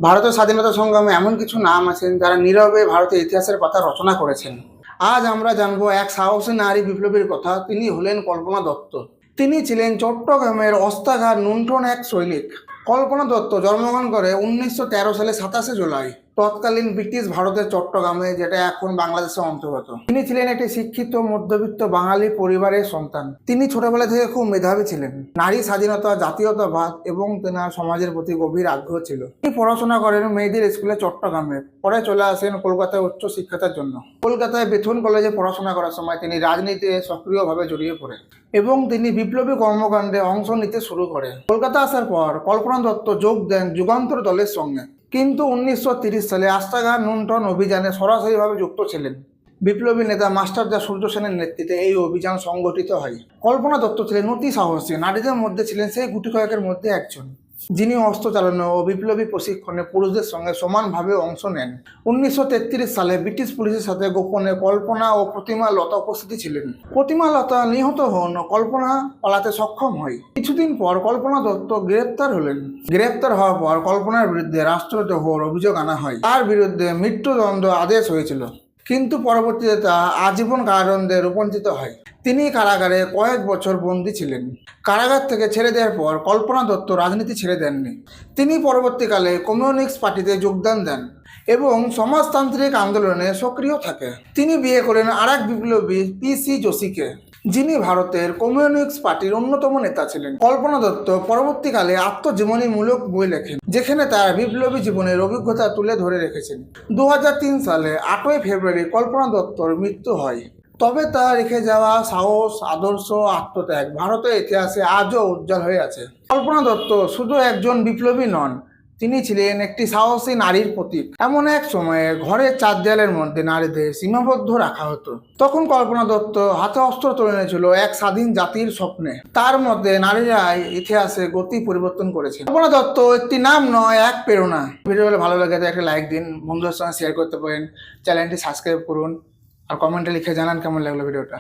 ভারতের স্বাধীনতা সংগ্রামে এমন কিছু নাম আছেন যারা নীরবে ভারতের ইতিহাসের কথা রচনা করেছেন। আজ আমরা জানবো এক সাহসী নারী বিপ্লবীর কথা। তিনি হলেন কল্পনা দত্ত। তিনি ছিলেন চট্টগ্রামের অস্তাঘাট নুন্টন এক সৈনিক। কল্পনা দত্ত জন্মগ্রহণ করে 1913 সালে 27 জুলাই তৎকালীন ব্রিটিশ ভারতের চট্টগ্রামে, যেটা এখন বাংলাদেশের অন্তর্গত। তিনি ছিলেন একটি শিক্ষিত মধ্যবিত্ত বাঙালি পরিবারের সন্তান। তিনি ছোটবেলা থেকে খুব মেধাবী ছিলেন। নারী স্বাধীনতা, জাতীয়তাবাদ এবং তেনার সমাজের প্রতি গভীর আগ্রহ ছিল। তিনি পড়াশোনা করেন মেয়েদের স্কুলে চট্টগ্রামে। পরে চলে আসেন কলকাতায় উচ্চ শিক্ষার জন্য। কলকাতায় বেথুন কলেজে পড়াশোনা করার সময় তিনি রাজনীতিতে সক্রিয়ভাবে জড়িয়ে পড়েন এবং তিনি বিপ্লবী কর্মকাণ্ডে অংশ নিতে শুরু করেন। কলকাতা আসার পর কল্পনা দত্ত যোগ দেন যুগান্তর দলের সঙ্গে, কিন্তু 1930 সালে আস্তাঘাট নুন্টন অভিযানে সরাসরিভাবে যুক্ত ছিলেন। বিপ্লবী নেতা মাস্টারদা সূর্য সেনের নেতৃত্বে এই অভিযান সংগঠিত হয়। কল্পনা দত্ত ছিলেন অতি সাহসী। নারীদের মধ্যে ছিলেন সেই গুটি কয়েকের মধ্যে একজন যিনি অস্ত্র চালানো ও বিপ্লবী প্রশিক্ষণে পুরুষদের সঙ্গে সমানভাবে অংশ নেন। 1933 সালে ব্রিটিশ পুলিশের সাথে গোপনে কল্পনা ও প্রতিমা লতা উপস্থিত ছিলেন। প্রতিমা লতা নিহত হন, কল্পনা পালাতে সক্ষম হয়। কিছুদিন পর কল্পনা দত্ত গ্রেপ্তার হলেন। গ্রেপ্তার হওয়ার পর কল্পনার বিরুদ্ধে রাষ্ট্রদ্রোহের অভিযোগ আনা হয়। তার বিরুদ্ধে মৃত্যুদণ্ড আদেশ হয়েছিল, কিন্তু পরবর্তীতে তা আজীবন কারাদণ্ডে রূপান্তরিত হয়। তিনি কারাগারে কয়েক বছর বন্দী ছিলেন। কারাগার থেকে ছেড়ে দেওয়ার পর কল্পনা দত্ত রাজনীতি ছেড়ে দেননি। তিনি পরবর্তীকালে কমিউনিস্ট পার্টিতে যোগদান দেন এবং সমাজতান্ত্রিক আন্দোলনে সক্রিয় থাকে। তিনি বিয়ে করেন আরেক বিপ্লবী PC যোশীকে, যিনি ভারতের কমিউনিস্ট পার্টির অন্যতম নেতা ছিলেন। কল্পনা দত্ত পরবর্তীকালে আত্মজীবনীমূলক বই লেখেন, যেখানে তার বিপ্লবী জীবনের অভিজ্ঞতা তুলে ধরে রেখেছেন। 2003 সালে 8ই ফেব্রুয়ারি কল্পনা দত্তর মৃত্যু হয়। তবে তার রেখে যাওয়া সাহস, আদর্শ, আত্মত্যাগ ভারতের ইতিহাসে আজও উজ্জ্বল হয়ে আছে। কল্পনা দত্ত শুধু একজন বিপ্লবী নন, তিনি ছিলেন একটি সাহসী নারীর প্রতীক। এমন এক সময়ে ঘরের চার দেয়ালের মধ্যে নারীদের সীমাবদ্ধ রাখা হতো। তখন কল্পনা দত্ত হাতে অস্ত্র তুলে এনেছিল এক স্বাধীন জাতির স্বপ্নে। তার মধ্যে নারীরাই ইতিহাসে গতি পরিবর্তন করেছে। কল্পনা দত্ত একটি নাম নয়, এক প্রেরণা। ভিডিও ভালো লাগে একটা লাইক দিন, বন্ধুদের সঙ্গে শেয়ার করতে পারেন, চ্যানেলটি সাবস্ক্রাইব করুন আর কমেন্টে লিখে জানান কেমন লাগলো ভিডিওটা।